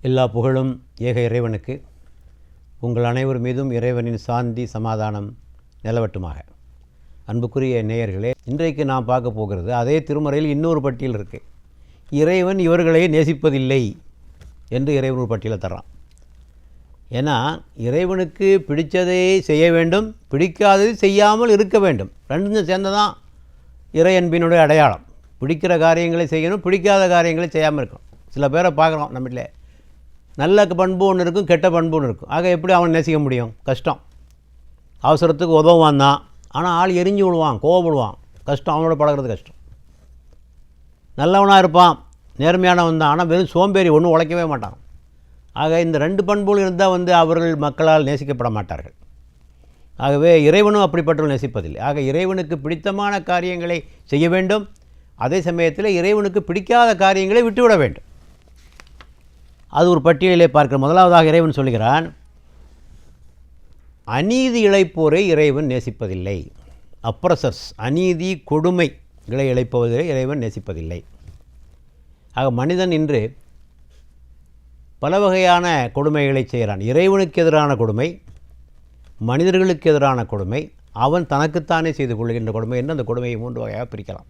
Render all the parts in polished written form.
எல்லா புகழும் ஏக இறைவனுக்கு. உங்கள் அனைவர் மீதும் இறைவனின் சாந்தி சமாதானம் நிலவட்டுமாக. அன்புக்குரிய நேயர்களே, இன்றைக்கு நாம் பார்க்க போகிறது அதே திருமறையில் இன்னொரு பட்டியல் இருக்குது. இறைவன் இவர்களை நேசிப்பதில்லை என்று இறைவன் ஒரு பட்டியலை தர்றான். ஏன்னா இறைவனுக்கு பிடித்ததை செய்ய வேண்டும், பிடிக்காததை செய்யாமல் இருக்க வேண்டும். ரெண்டும் சேர்ந்ததான் இறை அன்பினுடைய அடையாளம். பிடிக்கிற காரியங்களை செய்யணும், பிடிக்காத காரியங்களை செய்யாமல் இருக்கணும். சில பேரை பார்க்குறோம், நம்மளே நல்ல பண்பு ஒன்று இருக்கும், கெட்ட பண்பு ஒன்று இருக்கும். ஆக எப்படி அவனை நேசிக்க முடியும்? கஷ்டம். அவசரத்துக்கு உதவுவான் தான், ஆனால் ஆள் எரிஞ்சு விடுவான், கோவப்படுவான். கஷ்டம், அவனோட பழகிறது கஷ்டம். நல்லவனாக இருப்பான், நேர்மையானவன் தான், ஆனால் வெறும் சோம்பேறி, ஒன்றும் உழைக்கவே மாட்டான். ஆக இந்த ரெண்டு பண்புகள் இருந்தால் அவர்கள் மக்களால் நேசிக்கப்பட மாட்டார்கள். ஆகவே இறைவனும் அப்படிப்பட்டவர்கள் நேசிப்பதில்லை. ஆக இறைவனுக்கு பிடித்தமான காரியங்களை செய்ய வேண்டும், அதே சமயத்தில் இறைவனுக்கு பிடிக்காத காரியங்களை விட்டுவிட வேண்டும். அது ஒரு பட்டியலிலே பார்க்கிற. முதலாவதாக இறைவன் சொல்கிறான், அநீதி இழைப்போரை இறைவன் நேசிப்பதில்லை. அப்ரசர்ஸ், அநீதி கொடுமைகளை இழைப்பவரை இறைவன் நேசிப்பதில்லை. ஆக மனிதன் இன்று பல வகையான கொடுமைகளை செய்கிறான். இறைவனுக்கு எதிரான கொடுமை, மனிதர்களுக்கு எதிரான கொடுமை, அவன் தனக்குத்தானே செய்து கொள்கின்ற கொடுமை என்று அந்த கொடுமையை 3 வகையாக பிரிக்கலாம்.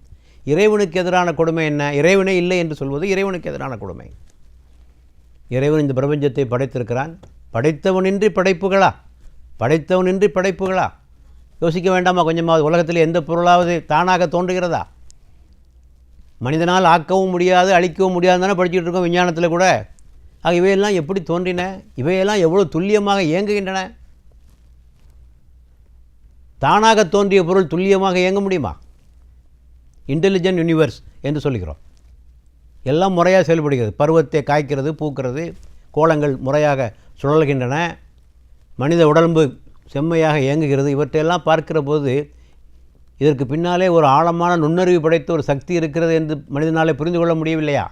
இறைவனுக்கு எதிரான கொடுமை என்ன? இறைவனே இல்லை என்று சொல்வது இறைவனுக்கு எதிரான கொடுமை. இறைவன் இந்த பிரபஞ்சத்தை படைத்திருக்கிறான். படைத்தவனின்றி படைப்புகளா? படைத்தவனின்றி படைப்புகளா? யோசிக்க வேண்டாமா கொஞ்சமாவது? உலகத்தில் எந்த பொருளாவது தானாக தோன்றுகிறதா? மனிதனால் ஆக்கவும் முடியாது, அழிக்கவும் முடியாது தானே படிச்சுட்டு இருக்கோம் விஞ்ஞானத்தில் கூட. ஆக இவையெல்லாம் எப்படி தோன்றின? இவையெல்லாம் எவ்வளோ துல்லியமாக இயங்குகின்றன? தானாக தோன்றிய பொருள் துல்லியமாக இயங்க முடியுமா? இன்டெலிஜென்ட் யூனிவர்ஸ் என்று சொல்கிறோம். எல்லாம் முறையாக செயல்படுகிறது. பருவத்தை காய்க்கிறது, பூக்கிறது, கோலங்கள் முறையாக சுழல்கின்றன, மனித உடம்பு செம்மையாக இயங்குகிறது. இவற்றையெல்லாம் பார்க்கிற போது இதற்கு பின்னாலே ஒரு ஆழமான நுண்ணறிவு படைத்த ஒரு சக்தி இருக்கிறது என்று மனிதனாலே புரிந்து கொள்ள முடியவில்லையா?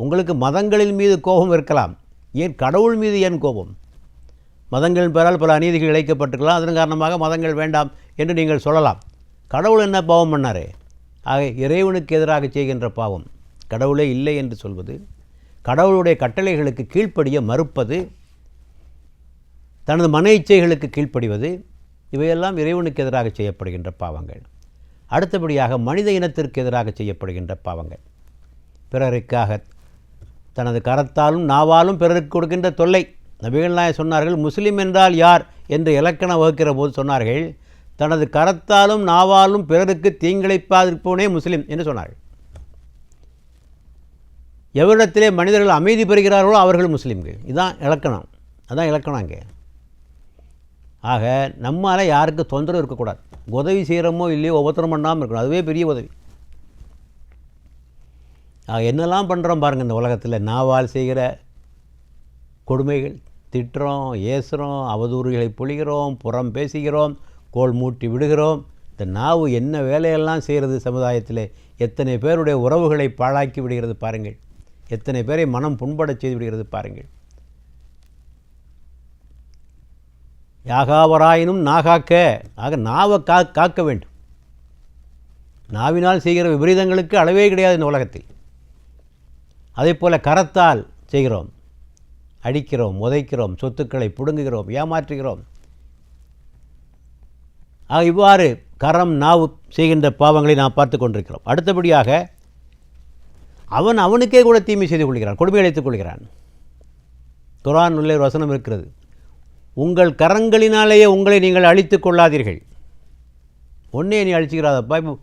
உங்களுக்கு மதங்களின் மீது கோபம் இருக்கலாம், ஏன் கடவுள் மீது ஏன் கோபம்? மதங்களின் பெயரால் பல அநீதிகள் இழைக்கப்பட்டிருக்கலாம், அதன் காரணமாக மதங்கள் வேண்டாம் என்று நீங்கள் சொல்லலாம். கடவுள் என்ன பாவம் பண்ணார்? ஆக இறைவனுக்கு எதிராக செய்கின்ற பாவம் கடவுளே இல்லை என்று சொல்வது, கடவுளுடைய கட்டளைகளுக்கு கீழ்ப்படிய மறுப்பது, தனது மன இச்சைகளுக்கு கீழ்ப்படிவது, இவையெல்லாம் இறைவனுக்கு எதிராக செய்யப்படுகின்ற பாவங்கள். அடுத்தபடியாக மனித இனத்திற்கு எதிராக செய்யப்படுகின்ற பாவங்கள். பிறருக்காக தனது கரத்தாலும் நாவாலும் பிறருக்கு கொடுக்கின்ற தொல்லை. நபிகள் நாயகம் சொன்னார்கள், முஸ்லீம் என்றால் யார் என்று இலக்கணம் வகுக்கிற போது சொன்னார்கள், தனது கரத்தாலும் நாவாலும் பிறருக்கு தீங்கிழைப்பாதிருப்பவனே முஸ்லீம் என்று சொன்னார்கள். எவரிடத்திலே மனிதர்கள் அமைதி பெறுகிறார்களோ அவர்கள் முஸ்லீம்கள். இதுதான் இலக்கணம். அதுதான் இலக்கணம் அங்கே. ஆக நம்மால் யாருக்கு தொந்தரவு இருக்கக்கூடாது. உதவி செய்கிறோமோ இல்லையோ ஒவ்வொருத்தரும் பண்ணாமல் இருக்கணும், அதுவே பெரிய உதவி. ஆக என்னெல்லாம் பண்ணுறோம் பாருங்கள் இந்த உலகத்தில். நாவால் செய்கிற கொடுமைகள், திட்டுறோம், ஏசுகிறோம், அவதூறுகளை பொழிகிறோம், புறம் பேசுகிறோம், கோல் மூட்டி விடுகிறோம். இந்த நாவு என்ன வேலையெல்லாம் செய்கிறது சமுதாயத்தில். எத்தனை பேருடைய உறவுகளை பாழாக்கி விடுகிறது பாருங்கள், எத்தனை பேரை மனம் புண்படச் செய்து விடுகிறது பாருங்கள். யாகாவராயினும் நாகாக்க. ஆக நாவை காக்க வேண்டும். நாவினால் செய்கிற விபரீதங்களுக்கு அளவே கிடையாது இந்த உலகத்தில். அதே போல் கரத்தால் செய்கிறோம், அடிக்கிறோம், உதைக்கிறோம், சொத்துக்களை பிடுங்குகிறோம், ஏமாற்றுகிறோம். ஆக இவ்வாறு கரம் நாவு செய்கின்ற பாவங்களை நாம் பார்த்து கொண்டிருக்கிறோம். அடுத்தபடியாக அவனுக்கே கூட தீமை செய்து கொள்கிறான், கொடுமை அழைத்துக் கொள்கிறான். குர்ஆன் உள்ள ஒரு வசனம் இருக்கிறது, உங்கள் கரங்களினாலேயே உங்களை நீங்கள் அழித்து கொள்ளாதீர்கள். ஒன்றே நீ அழிச்சுக்கிறாதப்பா. இப்போ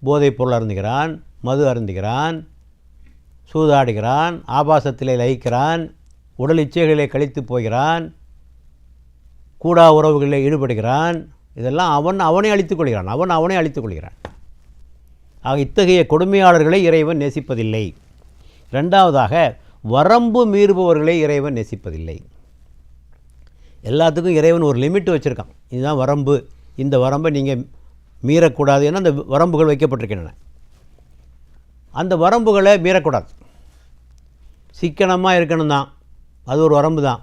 போதைப் பொருள் அருந்துகிறான், மது அருந்துகிறான், சூதாடுகிறான், ஆபாசத்திலே லயிக்கிறான், உடல் இச்சைகளிலே கழித்து போகிறான், கூடா உறவுகளில் ஈடுபடுகிறான். இதெல்லாம் அவனை அழித்துக் கொள்கிறான், அவனை அழித்துக் கொள்கிறான். ஆக இத்தகைய கொடுமையாளர்களை இறைவன் நேசிப்பதில்லை. இரண்டாவதாக வரம்பு மீறுபவர்களை இறைவன் நேசிப்பதில்லை. எல்லாத்துக்கும் இறைவன் ஒரு லிமிட் வச்சுருக்கான். இதுதான் வரம்பு, இந்த வரம்பை நீங்கள் மீறக்கூடாது என அந்த வரம்புகள் வைக்கப்பட்டிருக்கின்றன. அந்த வரம்புகளை மீறக்கூடாது. சிக்கனமாக இருக்கணும் தான், அது ஒரு வரம்பு தான்.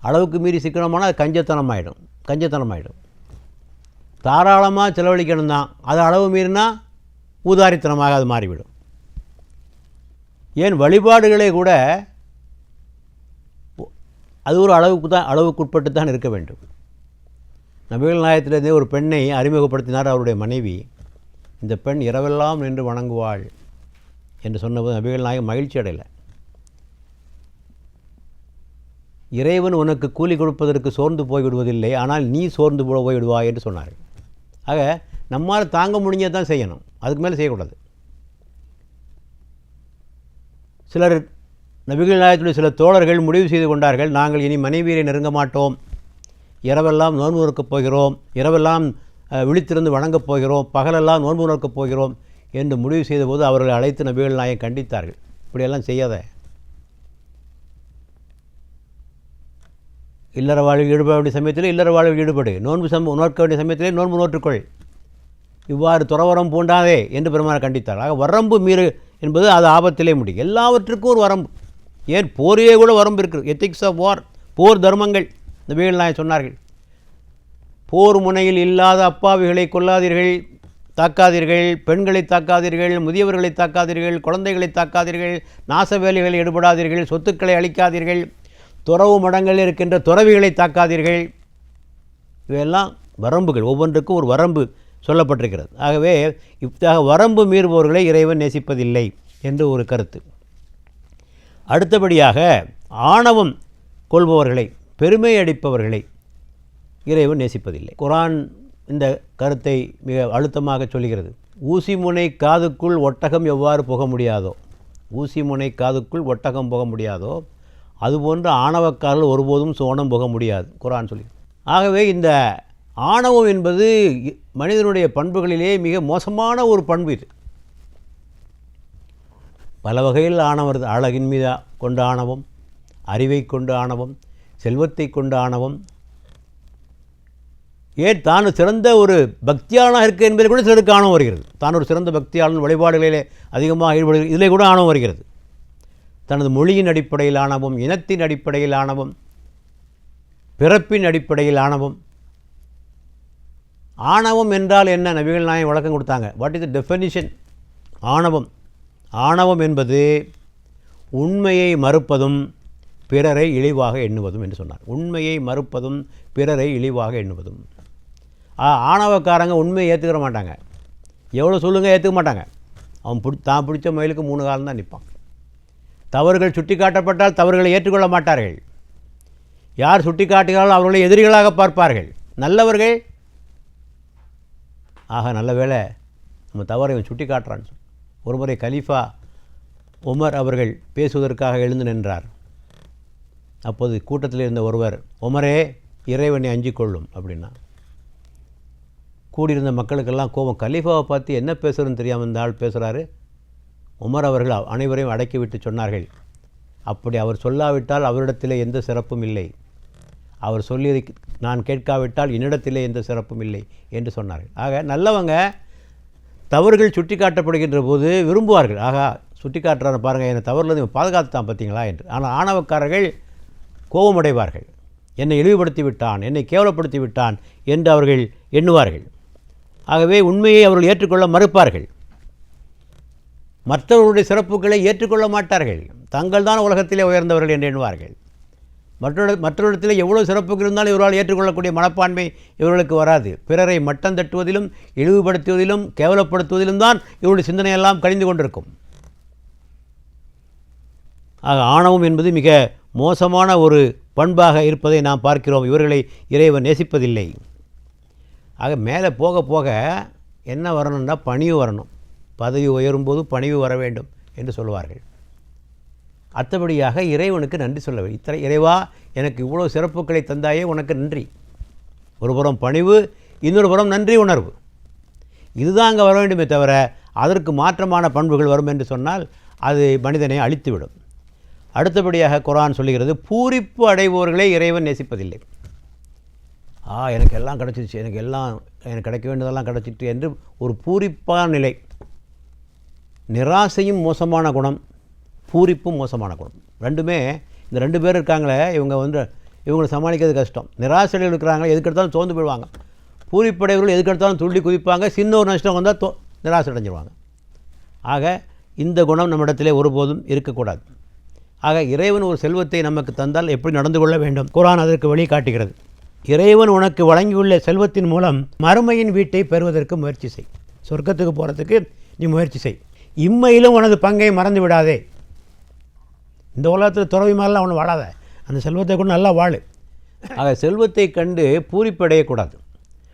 அளவுக்கு மீறி சிக்கனமானால் அது கஞ்சத்தனமாயிடும். தாராளமாக செலவழிக்கணும் தான், அது அளவு மீறினா ஊதாரித்தனமாக அது மாறிவிடும். ஏன் வழிபாடுகளை கூட அது ஒரு அளவுக்குட்பட்டு தான் இருக்க வேண்டும். நபிகள் நாயகத்திலிருந்தே ஒரு பெண்ணை அறிமுகப்படுத்தினார் அவருடைய மனைவி. இந்த பெண் இரவெல்லாம் நின்று வணங்குவாள் என்று சொன்னபோது நபிகள் நாயகம் மகிழ்ச்சி அடையலை. இறைவன் உனக்கு கூலி கொடுப்பதற்கு சோர்ந்து போய்விடுவதில்லை, ஆனால் நீ சோர்ந்து போய்விடுவாய் என்று சொன்னார்கள். ஆக நம்மால் தாங்க முடிஞ்சதான் செய்யணும், அதுக்கு மேலே செய்யக்கூடாது. சிலர் நபிகள் நாயகத்துடைய சில தோழர்கள் முடிவு செய்து கொண்டார்கள், நாங்கள் இனி மனைவியரை நெருங்க மாட்டோம், இரவெல்லாம் நோன்பு நோக்கப் போகிறோம், இரவெல்லாம் விழித்திருந்து வணங்கப் போகிறோம், பகலெல்லாம் நோன்பு நோக்கப் போகிறோம் என்று முடிவு செய்தபோது அவர்களை அழைத்து நபிகள் நாயகம் கண்டித்தார்கள். இப்படியெல்லாம் செய்யாத, இல்லற வாழ்வில் ஈடுபட வேண்டிய சமயத்தில் இல்லற வாழ்வில் ஈடுபடு, நோக்க வேண்டிய சமயத்திலே நோன்பு நோற்றுக்கொள், இவ்வாறு துறவரம் பூண்டாதே என்று பெருமானார் கண்டித்தார். ஆக வரம்பு மீறு என்பது அது ஆபத்திலே முடியும். எல்லாவற்றுக்கும் ஒரு வரம்பு. ஏன் போரிலே கூட வரம்பு இருக்குது. எத்திக்ஸ் ஆஃப் வார், போர் தர்மங்கள் நபிகள் நாயகம் சொன்னார்கள். போர் முனையில் இல்லாத அப்பாவிகளை கொல்லாதீர்கள், தாக்காதீர்கள், பெண்களை தாக்காதீர்கள், முதியவர்களை தாக்காதீர்கள், குழந்தைகளை தாக்காதீர்கள், நாச வேலைகளில் ஈடுபடாதீர்கள், சொத்துக்களை அளிக்காதீர்கள், துறவு மடங்களில் இருக்கின்ற துறவிகளை தாக்காதீர்கள். இவையெல்லாம் வரம்புகள், ஒவ்வொன்றுக்கும் ஒரு வரம்பு சொல்லப்பட்டிருக்கிறது. ஆகவே இத்தகைய வரம்பு மீறுபவர்களை இறைவன் நேசிப்பதில்லை என்று ஒரு கருத்து. அடுத்தபடியாக ஆணவம் கொள்பவர்களை, பெருமை அடிப்பவர்களை இறைவன் நேசிப்பதில்லை. குர்ஆன் இந்த கருத்தை மிக அழுத்தமாக சொல்கிறது. ஊசி முனை காதுக்குள் ஒட்டகம் எவ்வாறு புக முடியாதோ, ஊசி முனை காதுக்குள் ஒட்டகம் புக முடியாதோ, அதுபோன்று ஆணவக்காரர்கள் ஒருபோதும் சோனம் புக முடியாது குர்ஆன் சொல்லி. ஆகவே இந்த ஆணவம் என்பது மனிதனுடைய பண்புகளிலே மிக மோசமான ஒரு பண்பு. இது பல வகையில் ஆணவம். அழகின் மீது கொண்ட ஆணவம், அறிவை கொண்ட ஆணவம், செல்வத்தை கொண்ட ஆணவம், ஏன் தான் சிறந்த ஒரு பக்தியாளனாக இருக்க என்பதில் கூட சிலருக்கு ஆணவம் வருகிறது. தான் ஒரு சிறந்த பக்தியாளன், வழிபாடுகளிலே அதிகமாக ஈடுபடுகிறது, இதிலே கூட ஆணவம் வருகிறது. தனது மொழியின் அடிப்படையில் ஆணவம், இனத்தின் அடிப்படையில் ஆணவம், பிறப்பின் அடிப்படையில் ஆணவம். ஆணவம் என்றால் என்ன? நபிகள் நாயகம் விளக்கம் கொடுத்தாங்க. What is the definition? ஆணவம், ஆணவம் என்பது உண்மையை மறுப்பதும் பிறரை இழிவாக எண்ணுவதும் என்று சொன்னார். உண்மையை மறுப்பதும் பிறரை இழிவாக எண்ணுவதும். ஆணவக்காரங்க உண்மையை ஏற்றுக்கிற மாட்டாங்க, எவ்வளோ சொல்லுங்கள் ஏற்றுக்க மாட்டாங்க. அவன் தான் பிடிச்ச மயிலுக்கு 3 காலம் தான் நிற்பான். தவறுகள் சுட்டி காட்டப்பட்டால் தவறுகளை ஏற்றுக்கொள்ள மாட்டார்கள். யார் சுட்டி காட்டுகிறாலும் அவர்களை எதிரிகளாக பார்ப்பார்கள். நல்லவர்கள் நல்ல வேளை நம்ம தவறை இவன் சுட்டி காட்டுறான்னு. ஒரு முறை கலீஃபா உமர் அவர்கள் பேசுவதற்காக எழுந்து நின்றார். அப்போது கூட்டத்தில் இருந்த ஒருவர், உமரே இறைவனை அஞ்சிக் கொள்ளும் அப்படின்னா. கூடியிருந்த மக்களுக்கெல்லாம் கோபம். கலீஃபாவை பார்த்து என்ன பேசுகிறதுன்னு தெரியாமல் இந்த ஆள் பேசுகிறாரு. உமர் அவர்கள் அனைவரையும் அடக்கிவிட்டு சொன்னார்கள், அப்படி அவர் சொல்லாவிட்டால் அவரிடத்திலே எந்த சிறப்பும் இல்லை, அவர் சொல்லி நான் கேட்காவிட்டால் என்னிடத்திலே எந்த சிறப்பும் இல்லை என்று சொன்னார்கள். ஆக நல்லவங்க தவறுகள் சுட்டி காட்டப்படுகின்ற போது விரும்புவார்கள். சுட்டி காட்டுறாரு பாருங்கள், என்னை தவறுலேருந்து பாதுகாத்துத்தான் பார்த்தீங்களா என்று. ஆனால் ஆணவக்காரர்கள் கோபமடைவார்கள். என்னை இழிவுபடுத்தி விட்டான், என்னை கேவலப்படுத்தி விட்டான் என்று அவர்கள் எண்ணுவார்கள். ஆகவே உண்மையை அவர்கள் ஏற்றுக்கொள்ள மறுப்பார்கள். மற்றவர்களுடைய சிறப்புகளை ஏற்றுக்கொள்ள மாட்டார்கள். தங்கள் தான் உலகத்திலே உயர்ந்தவர்கள் என்று எண்ணுவார்கள். மற்றொருடத்திலே எவ்வளோ சிறப்புகள் இருந்தாலும் இவரால் ஏற்றுக்கொள்ளக்கூடிய மனப்பான்மை இவர்களுக்கு வராது. பிறரை மட்டம் தட்டுவதிலும் இழிவுபடுத்துவதிலும் கேவலப்படுத்துவதிலும் தான் இவருடைய சிந்தனையெல்லாம் கழிந்து கொண்டிருக்கும். ஆணவம் என்பது மிக மோசமான ஒரு பண்பாக இருப்பதை நாம் பார்க்கிறோம். இவர்களை இறைவன் நேசிப்பதில்லை. மேலே போக போக என்ன வரணும்னா பணிவு வரணும். பதவி உயரும்போது பணிவு வர வேண்டும் என்று சொல்லுவார்கள். அடுத்தபடியாக இறைவனுக்கு நன்றி சொல்ல வேண்டும். இறைவா, எனக்கு இவ்வளோ சிறப்புகளை தந்தாயே, உனக்கு நன்றி. ஒரு புறம் பணிவு, இன்னொரு புறம் நன்றி உணர்வு. இதுதான் அங்கே வர வேண்டுமே தவிர அதற்கு மாற்றமான பண்புகள் வரும் என்று சொன்னால் அது மனிதனை அழித்துவிடும். அடுத்தபடியாக குர்ஆன் சொல்லுகிறது, பூரிப்பு அடைபவர்களை இறைவன் நேசிப்பதில்லை. எனக்கு எல்லாம் கிடச்சிருச்சு, எனக்கு கிடைக்க வேண்டியதெல்லாம் கிடச்சிட்டு என்று ஒரு பூரிப்பான நிலை. நிராசையும் மோசமான குணம், பூரிப்பும் மோசமான குணம். ரெண்டுமே, இந்த 2 பேர் இருக்காங்களே, இவங்களை சமாளிக்கிறது கஷ்டம். நிராசையில் இருக்கிறாங்களே, எதுக்கெடுத்தாலும் சோர்ந்து போயிடுவாங்க. பூரிப்படைவர்கள் எதுக்கெடுத்தாலும் துள்ளி குதிப்பாங்க. சின்ன ஒரு நஷ்டம் வந்தால் நிராசை அடைஞ்சிருவாங்க. இந்த குணம் நம்மிடத்திலே ஒருபோதும் இருக்கக்கூடாது. ஆக இறைவன் ஒரு செல்வத்தை நமக்கு தந்தால் எப்படி நடந்து கொள்ள வேண்டும், குர்ஆன் அதற்கு வழி காட்டுகிறது. இறைவன் உனக்கு வழங்கியுள்ள செல்வத்தின் மூலம் மறுமையின் வீட்டை பெறுவதற்கு முயற்சி செய். சொர்க்கத்துக்கு போகிறதுக்கு நீ முயற்சி செய். இம்மையிலும் உனது பங்கை மறந்து விடாதே. இந்த உலகத்தில் துறவி மாதிரிலாம் அவனு வாழாத, அந்த செல்வத்தை கொண்டு நல்லா வாழு. ஆக செல்வத்தை கண்டு பூரிப்படையக்கூடாது.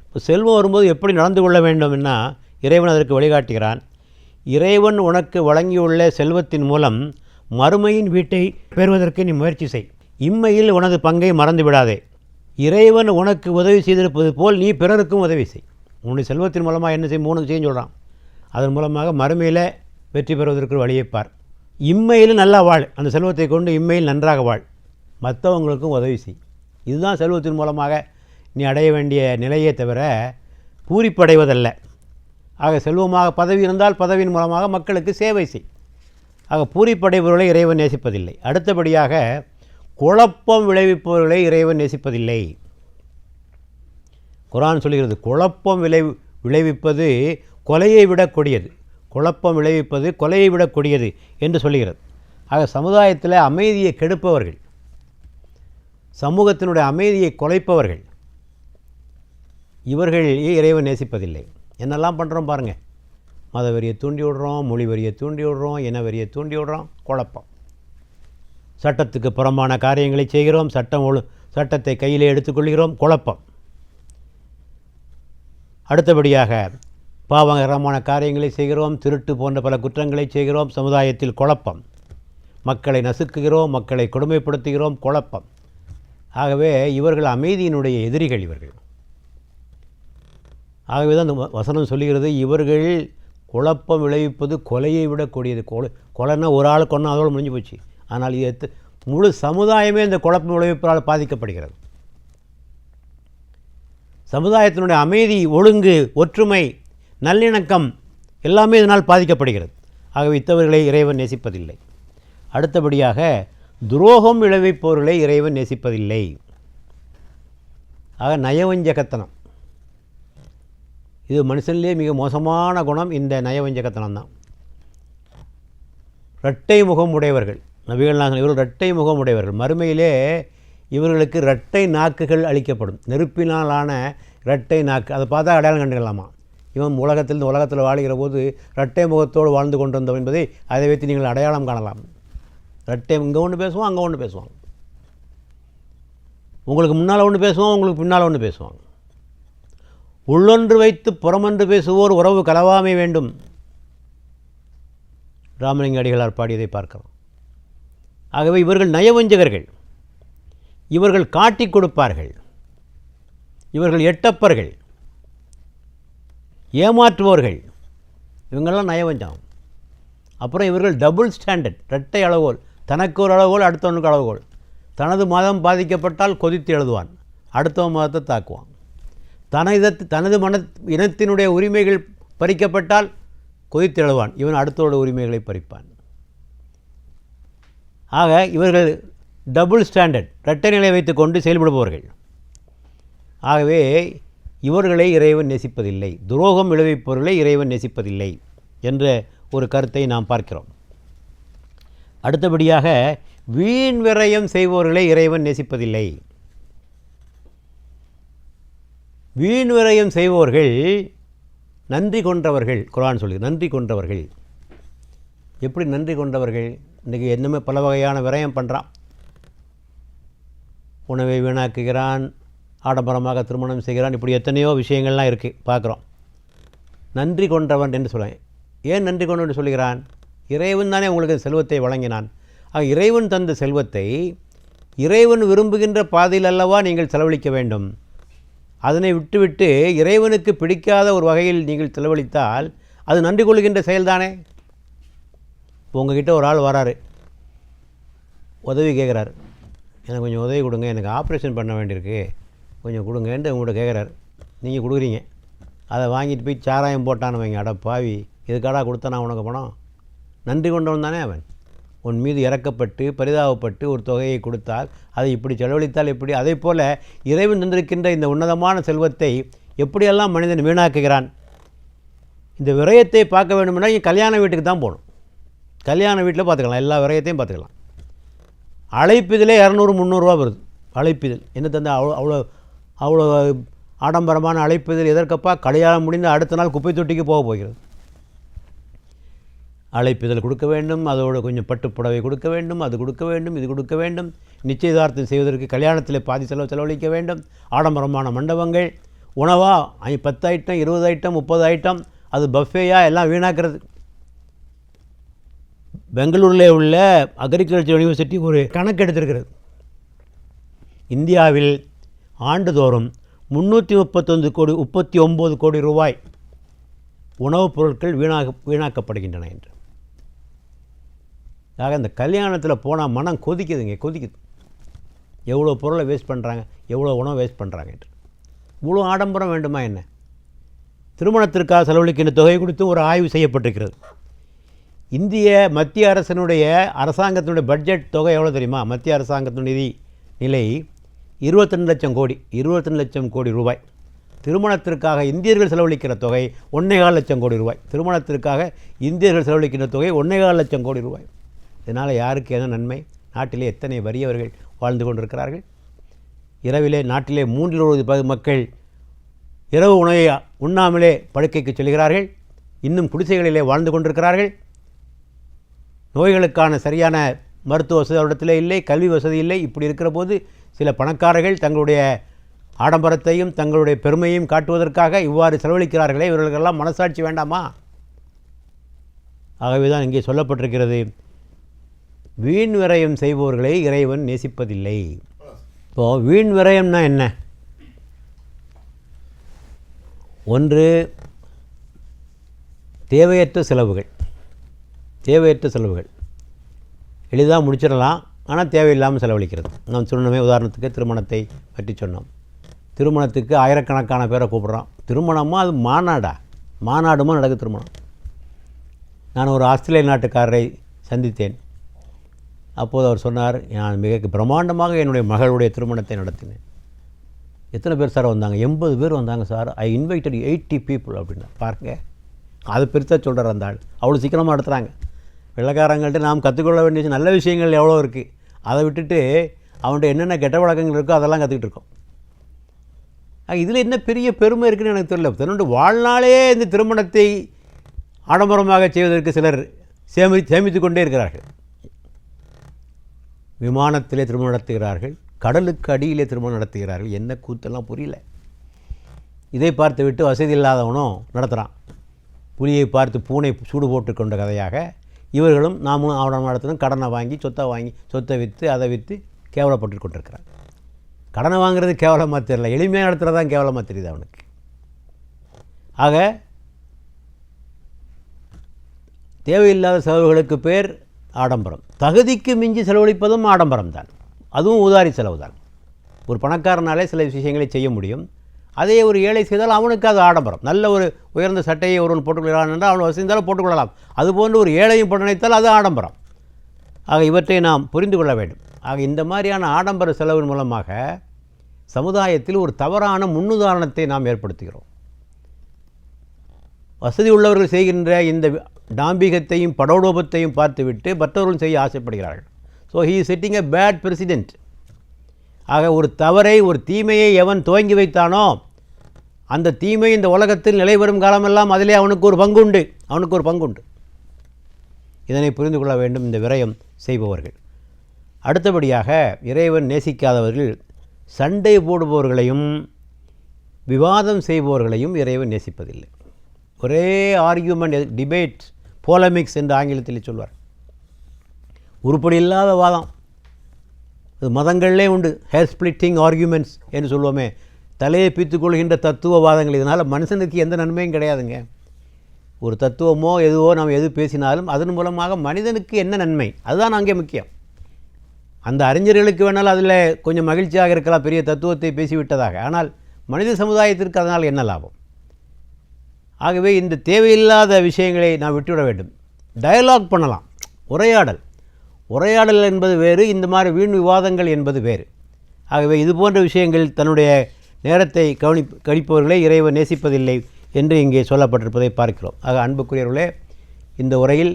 இப்போ செல்வம் வரும்போது எப்படி நடந்து கொள்ள வேண்டும்னா இறைவன் அதற்கு வழிகாட்டுகிறான். இறைவன் உனக்கு வழங்கியுள்ள செல்வத்தின் மூலம் மறுமையின் வீட்டை பெறுவதற்கு நீ முயற்சி செய். இம்மையில் உனது பங்கை மறந்து விடாதே. இறைவன் உனக்கு உதவி செய்திருப்பது போல் நீ பிறருக்கும் உதவி செய். உன்னுடைய செல்வத்தின் மூலமாக என்ன செய்யும், 3 செய்யும் சொல்கிறான். அதன் மூலமாக மறுமையில் வெற்றி பெறுவதற்கு வழியைப்பார். இம்மையில் நல்லா வாழ், அந்த செல்வத்தை கொண்டு இம்மையில் நன்றாக வாழ், மற்றவங்களுக்கும் உதவி செய். இதுதான் செல்வத்தின் மூலமாக நீ அடைய வேண்டிய நிலையே தவிர பூரிப்படைவதல்ல. ஆக செல்வமாக பதவி இருந்தால் பதவியின் மூலமாக மக்களுக்கு சேவை செய். ஆக பூரிப்படைபவர்களை இறைவன் நேசிப்பதில்லை. அடுத்தபடியாக குழப்பம் விளைவிப்பவர்களை இறைவன் நேசிப்பதில்லை. குர்ஆன் சொல்கிறது, குழப்பம் விளைவிப்பது கொலையை விட கொடியது. குழப்பம் விளைவிப்பது கொலையை விட கொடியது என்று சொல்கிறது. ஆக சமுதாயத்தில் அமைதியை கெடுப்பவர்கள், சமூகத்தினுடைய அமைதியை குலைப்பவர்கள், இவர்கள் இறைவன் நேசிப்பதில்லை. என்னெல்லாம் பண்ணுறோம் பாருங்கள். மத வெறியை தூண்டி விடுறோம், மொழி வெறியை தூண்டி விடுறோம், இன வெறியை தூண்டி விடுறோம், குழப்பம். சட்டத்துக்கு புறம்பான காரியங்களை செய்கிறோம், சட்டத்தை கையிலே எடுத்துக்கொள்கிறோம், குழப்பம். அடுத்தபடியாக பாவகரமான காரியங்களை செய்கிறோம், திருட்டு போன்ற பல குற்றங்களை செய்கிறோம், சமுதாயத்தில் குழப்பம். மக்களை நசுக்குகிறோம், மக்களை கொடுமைப்படுத்துகிறோம், குழப்பம். ஆகவே இவர்கள் அமைதியினுடைய எதிரிகள் இவர்கள். ஆகவே தான் அந்த வசனம் சொல்லுகிறது, இவர்கள் குழப்பம் விளைவிப்பது கொலையை விட கூடியது. கொலைன்னா ஒரு ஆள் கொன்னா அதோடு முடிஞ்சு போச்சு. ஆனால் இது முழு சமுதாயமே இந்த குழப்பம் விளைவிப்பதால் பாதிக்கப்படுகிறது. சமுதாயத்தினுடைய அமைதி, ஒழுங்கு, ஒற்றுமை, நல்லிணக்கம் எல்லாமே இதனால் பாதிக்கப்படுகிறது. ஆகவே இத்தவர்களை இறைவன் நேசிப்பதில்லை. அடுத்தபடியாக துரோகம் விளைவிப்பவர்களை இறைவன் நேசிப்பதில்லை. ஆக நயவஞ்சகத்தனம், இது மனுஷன்லேயே மிக மோசமான குணம். இந்த நயவஞ்சகத்தனம் தான். இரட்டை முகம் உடையவர்கள், நபிகள்லாம் இவர்கள் இரட்டை முகம் உடையவர்கள். மறுமையிலே இவர்களுக்கு இரட்டை நாக்குகள் அளிக்கப்படும். நெருப்பினாலான இரட்டை நாக்கு, அதை பார்த்தா அடையாளம் கண்டுக்கலாமா. இவன் உலகத்தில் வாழ்கிற போது இரட்டை முகத்தோடு வாழ்ந்து கொண்டு வந்தோம் என்பதை அதை வைத்து நீங்கள் அடையாளம் காணலாம். இரட்டை, இங்கே ஒன்று பேசுவான், அங்கே ஒன்று பேசுவாங்க. உங்களுக்கு முன்னால் ஒன்று பேசுவான், உங்களுக்கு பின்னால் ஒன்று பேசுவாங்க. உள்ளொன்று வைத்து புறமொன்று பேசுவோர் உறவு கலவாமை வேண்டும். ராமலிங்க அடிகளார் பாடியதை பார்க்கிறோம். ஆகவே இவர்கள் நயவஞ்சகர்கள், இவர்கள் காட்டிக் கொடுப்பார்கள், இவர்கள் எட்டப்பர்கள், ஏமாற்றுவோர்கள், இவங்கெல்லாம் நயவஞ்சகம். அப்புறம் இவர்கள் டபுள் ஸ்டாண்டர்ட், இரட்டை அளவுகோல். தனக்கு ஒரு அளவுகோல், அடுத்தவனுக்கு அளவுகோல். தனது மதம் பாதிக்கப்பட்டால் கொதித்து எழுதுவான், அடுத்தவன் மதத்தை தாக்குவான். தனது இனத்தினுடைய உரிமைகள் பறிக்கப்பட்டால் கொதித்து எழுவான், இவன் அடுத்தோட உரிமைகளை பறிப்பான். ஆக இவர்கள் டபுள் ஸ்டாண்டர்ட், இரட்டை நிலை வைத்துக்கொண்டு செயல்படுபவர்கள். ஆகவே இவர்களை இறைவன் நேசிப்பதில்லை. துரோகம் விளைவிப்பவர்களை இறைவன் நேசிப்பதில்லை என்ற ஒரு கருத்தை நாம் பார்க்கிறோம். அடுத்தபடியாக வீண் விரயம் செய்பவர்களை இறைவன் நேசிப்பதில்லை. வீண் விரயம் செய்பவர்கள் நன்றி கொண்டவர்கள். குர்ஆன் சொல்லி நன்றி கொண்டவர்கள். எப்படி நன்றி கொண்டவர்கள்? இன்றைக்கி என்னமே பல வகையான விரயம் பண்ணுறான். உணவை வீணாக்குகிறான், ஆடம்பரமாக திருமணம் செய்கிறான், இப்படி எத்தனையோ விஷயங்கள்லாம் இருக்குது, பார்க்குறோம். நன்றி கொண்டவன் என்று சொல்லுவேன். ஏன் நன்றி கொண்டவன் என்று சொல்கிறான்? இறைவன் தானே உங்களுக்கு செல்வத்தை வழங்கினான். இறைவன் தந்த செல்வத்தை இறைவன் விரும்புகின்ற பாதையில் அல்லவா நீங்கள் செலவழிக்க வேண்டும். அதனை விட்டுவிட்டு இறைவனுக்கு பிடிக்காத ஒரு வகையில் நீங்கள் செலவழித்தால் அது நன்றி கொள்கின்ற செயல்தானே. இப்போ உங்ககிட்ட ஒரு ஆள் வராரு, உதவி கேட்குறாரு, எனக்கு கொஞ்சம் உதவி கொடுங்க, எனக்கு ஆப்ரேஷன் பண்ண வேண்டியிருக்கு, கொஞ்சம் கொடுங்கன்ட்டு உங்கள்கிட்ட கேட்குறாரு. நீங்கள் கொடுக்குறீங்க. அதை வாங்கிட்டு போய் சாராயம் போட்டான்னு வைங்க, அட பாவி, இதுக்காடா கொடுத்தா நான் உனக்கு பணம்? நன்றி கொண்டவன் தானே அவன். உன் மீது இறக்கப்பட்டு பரிதாபப்பட்டு ஒரு தொகையை கொடுத்தால் அதை இப்படி செலவழித்தால் எப்படி? அதே போல் இறைவன் தந்திருக்கின்ற இந்த உன்னதமான செல்வத்தை எப்படியெல்லாம் மனிதன் வீணாக்குகிறான். இந்த விரயத்தை பார்க்க வேண்டும்னா கல்யாண வீட்டுக்கு தான் போகணும். கல்யாண வீட்டில் பார்த்துக்கலாம், எல்லா விரயத்தையும் பார்த்துக்கலாம். அழைப்பிதழே 200-300 ரூபா வருது. அழைப்பிதழ் என்ன தந்தா அவ்வளோ அவ்வளோ ஆடம்பரமான அழைப்பிதழ் எதற்கப்பா? கல்யாணம் முடிந்த அடுத்த நாள் குப்பை தொட்டிக்கு போக போகிறது. அழைப்பிதழ் கொடுக்க வேண்டும், அதோடு கொஞ்சம் பட்டுப்புடவை கொடுக்க வேண்டும், அது கொடுக்க வேண்டும், இது கொடுக்க வேண்டும், நிச்சயதார்த்தம் செய்வதற்கு கல்யாணத்தில் பாதி செலவழிக்க வேண்டும், ஆடம்பரமான மண்டபங்கள், உணவா 10 ஐட்டம் 20 ஐட்டம் 30 ஐட்டம், அது பஃபேயா, எல்லாம் வீணாக்கிறது. பெங்களூரில் உள்ள அக்ரிகல்ச்சர் யூனிவர்சிட்டி ஒரு கணக்கு எடுத்திருக்கிறது. இந்தியாவில் ஆண்டுதோறும் 339 கோடி ரூபாய் உணவுப் பொருட்கள் வீணாக்கப்படுகின்றன என்று. ஆக இந்த கல்யாணத்தில் போனால் மனம் கொதிக்குது. எவ்வளோ பொருளை வேஸ்ட் பண்ணுறாங்க, எவ்வளோ உணவு வேஸ்ட் பண்ணுறாங்க என்று. இவ்வளோ ஆடம்பரம் வேண்டுமா என்ன? திருமணத்திற்காக செலவழிக்கின்ற தொகை குறித்து ஒரு ஆய்வு செய்யப்பட்டிருக்கிறது. இந்திய மத்திய அரசாங்கத்தினுடைய பட்ஜெட் தொகை எவ்வளோ தெரியுமா? மத்திய அரசாங்கத்தினுடைய நிதி நிலை 22 லட்சம் கோடி ரூபாய். திருமணத்திற்காக இந்தியர்கள் செலவழிக்கிற தொகை 1,4 லட்சம் கோடி ரூபாய். திருமணத்திற்காக இந்தியர்கள் செலவழிக்கின்ற தொகை 1,4 லட்சம் கோடி ரூபாய். இதனால் யாருக்கு என்ன நன்மை? நாட்டிலே எத்தனை வறியவர்கள் வாழ்ந்து கொண்டிருக்கிறார்கள். இரவிலே நாட்டிலே 3/1 மக்கள் இரவு உணவை உண்ணாமலே படுக்கைக்கு செல்கிறார்கள். இன்னும் குடிசைகளிலே வாழ்ந்து கொண்டிருக்கிறார்கள். நோய்களுக்கான சரியான மருத்துவ வசதி அவரிடத்திலே இல்லை, கல்வி வசதி இல்லை. இப்படி இருக்கிற போது சில பணக்காரர்கள் தங்களுடைய ஆடம்பரத்தையும் தங்களுடைய பெருமையையும் காட்டுவதற்காக இவ்வாறு செலவழிக்கிறார்களே, இவர்களுக்கெல்லாம் மனசாட்சி வேண்டாமா? ஆகவே தான் இங்கே சொல்லப்பட்டிருக்கிறது, வீண் விரயம் செய்பவர்களை இறைவன் நேசிப்பதில்லை. இப்போது வீண் விரயம்னா என்ன? ஒன்று தேவையற்ற செலவுகள். எளிதாக முடிச்சிடலாம், ஆனால் தேவையில்லாமல் செலவழிக்கிறது. நாம் சொன்னோமே, உதாரணத்துக்கு திருமணத்தை பற்றி சொன்னோம். திருமணத்துக்கு ஆயிரக்கணக்கான பேரை கூப்பிட்றான். திருமணமாக அது மாநாடுமா நடக்குது திருமணம். நான் ஒரு ஆஸ்திரேலிய நாட்டுக்காரரை சந்தித்தேன். அப்போது அவர் சொன்னார், நான் மிக பிரம்மாண்டமாக என்னுடைய மகளுடைய திருமணத்தை நடத்தினேன். எத்தனை பேர் சார் வந்தாங்க? 80 பேர் வந்தாங்க சார். ஐ இன்வைட்டட் 80 பீப்புள் அப்படின்னா பாருங்க. அது பெருசாக சொல்கிறார் அந்த ஆள். அவ்வளோ சீக்கிரமாக நடத்துகிறாங்க. வெள்ளைக்காரங்கள்ட்ட நாம் கற்றுக்கொள்ள வேண்டிய நல்ல விஷயங்கள் எவ்வளோ இருக்குது. அதை விட்டுட்டு அவன்கிட்ட என்னென்ன கெட்ட வழக்கங்கள் இருக்கோ அதெல்லாம் கற்றுக்கிட்டு இருக்கோம். இதில் என்ன பெரிய பெருமை இருக்குதுன்னு எனக்கு தெரியல. தன்னுடைய வாழ்நாளே இந்த திருமணத்தை ஆடம்பரமாக செய்வதற்கு சிலர் சேமித்து கொண்டே இருக்கிறார்கள். விமானத்திலே திருமணம் நடத்துகிறார்கள், கடலுக்கு அடியிலே திருமணம் நடத்துகிறார்கள். என்ன கூத்தெல்லாம் புரியல. இதை பார்த்து விட்டு வசதி இல்லாதவனும் நடத்துகிறான். புலியை பார்த்து பூனை சூடு போட்டு கொண்ட கதையாக இவர்களும் நாமும் ஆடம்பரம் நடத்தணும். கடனை வாங்கி சொத்தை விற்று அதை விற்று கேவலப்பட்டு கொண்டிருக்கிறாங்க. கடனை வாங்குறது கேவலமாக தெரியல, எளிமையாக நடத்துகிறது தான் கேவலமாக தெரியுது அவனுக்கு. ஆக தேவையில்லாத செலவுகளுக்கு பேர் ஆடம்பரம். தகுதிக்கு மிஞ்சி செலவழிப்பதும் ஆடம்பரம் தான். அதுவும் உதாரி செலவு தான். ஒரு பணக்காரனாலே சில விஷயங்களை செய்ய முடியும். அதே ஒரு ஏழை செய்தால் அவனுக்கு அது ஆடம்பரம். நல்ல ஒரு உயர்ந்த சட்டையை ஒருவன் போட்டுக்கொள்கிறான் என்றால் அவன் வசதிந்தாலும் போட்டுக்கொள்ளலாம். அதுபோன்று ஒரு ஏழையும் போட்டு நினைத்தால் அது ஆடம்பரம். ஆக இவற்றை நாம் புரிந்து கொள்ள வேண்டும். ஆக இந்த மாதிரியான ஆடம்பர செலவின் மூலமாக சமுதாயத்தில் ஒரு தவறான முன்னுதாரணத்தை நாம் ஏற்படுத்துகிறோம். வசதி உள்ளவர்கள் செய்கின்ற இந்த டாம்பிகத்தையும் படோடோபத்தையும் பார்த்துவிட்டு மற்றவர்கள் செய்ய ஆசைப்படுகிறார்கள். So he is setting a bad precedent. ஆக ஒரு தவறை, ஒரு தீமையை எவன் துவங்கி வைத்தானோ அந்த தீமை இந்த உலகத்தில் நிலைவரும் காலமெல்லாம் அதிலே அவனுக்கு ஒரு பங்குண்டு. இதனை புரிந்து கொள்ள வேண்டும் இந்த விரயம் செய்பவர்கள். அடுத்தபடியாக இறைவன் நேசிக்காதவர்கள் சண்டை போடுபவர்களையும் விவாதம் செய்பவர்களையும் இறைவன் நேசிப்பதில்லை. ஒரே ஆர்கியூமெண்ட், டிபேட், போலமிக்ஸ் என்று ஆங்கிலத்தில் சொல்வார். உருப்படி இல்லாத வாதம். அது மதங்களிலே உண்டு. ஹேர் ஸ்பிளிட்டிங் ஆர்கியூமெண்ட்ஸ் என்று சொல்லுவோமே, தலையை பித்து கொள்கின்ற தத்துவவாதங்கள். இதனால் மனுஷனுக்கு எந்த நன்மையும் கிடையாதுங்க. ஒரு தத்துவமோ எதுவோ நாம் எது பேசினாலும் அதன் மூலமாக மனிதனுக்கு என்ன நன்மை, அதுதான் அங்கே முக்கியம். அந்த அறிஞர்களுக்கு வேணாலும் அதில் கொஞ்சம் மகிழ்ச்சியாக இருக்கலாம், பெரிய தத்துவத்தை பேசிவிட்டதாக. ஆனால் மனித சமுதாயத்திற்கு அதனால் என்ன லாபம்? ஆகவே இந்த தேவையில்லாத விஷயங்களை நாம் விட்டுவிட வேண்டும். டயலாக் பண்ணலாம், உரையாடல் என்பது வேறு, இந்த மாதிரி வீண் விவாதங்கள் என்பது வேறு. ஆகவே இது போன்ற விஷயங்கள் தன்னுடைய நேரத்தை கழிப்பவர்களை இறைவன் நேசிப்பதில்லை என்று இங்கே சொல்லப்பட்டிருப்பதை பார்க்கிறோம். ஆக அன்புக்குரியவர்களே, இந்த உரையில்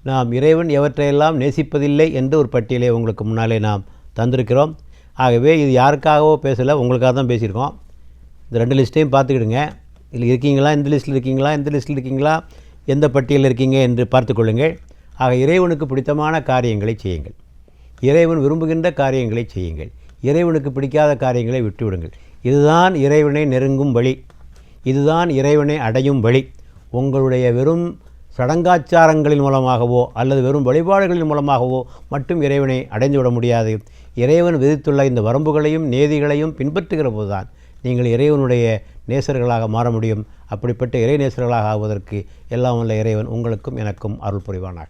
நாம் இறைவன் எவற்றையெல்லாம் நேசிப்பதில்லை என்று ஒரு பட்டியலை உங்களுக்கு முன்னாலே நாம் தந்திருக்கிறோம். ஆகவே இது யாருக்காகவோ பேசலை, உங்களுக்காக தான் பேசியிருக்கோம். இந்த 2 லிஸ்ட்டையும் பார்த்துக்கிடுங்க. இதில் இருக்கீங்களா, இந்த லிஸ்ட்டில் இருக்கீங்களா, இந்த லிஸ்ட்டில் இருக்கீங்களா, எந்த பட்டியலில் இருக்கீங்க என்று பார்த்துக்கொள்ளுங்கள். ஆக இறைவனுக்கு பிடித்தமான காரியங்களை செய்யுங்கள், இறைவன் விரும்புகின்ற காரியங்களை செய்யுங்கள், இறைவனுக்கு பிடிக்காத காரியங்களை விட்டுவிடுங்கள். இதுதான் இறைவனை நெருங்கும் வழி, இதுதான் இறைவனை அடையும் வழி. உங்களுடைய வெறும் சடங்காச்சாரங்களின் மூலமாகவோ அல்லது வெறும் வழிபாடுகளின் மூலமாகவோ மட்டும் இறைவனை அடைந்துவிட முடியாது. இறைவன் விதித்துள்ள இந்த வரம்புகளையும் நேதிகளையும் பின்பற்றுகிற போதுதான் நீங்கள் இறைவனுடைய நேசர்களாக மாற முடியும். அப்படிப்பட்ட இறை நேசர்களாக ஆவதற்கு எல்லாம் வல்ல இறைவன் உங்களுக்கும் எனக்கும் அருள் புரிவானாக.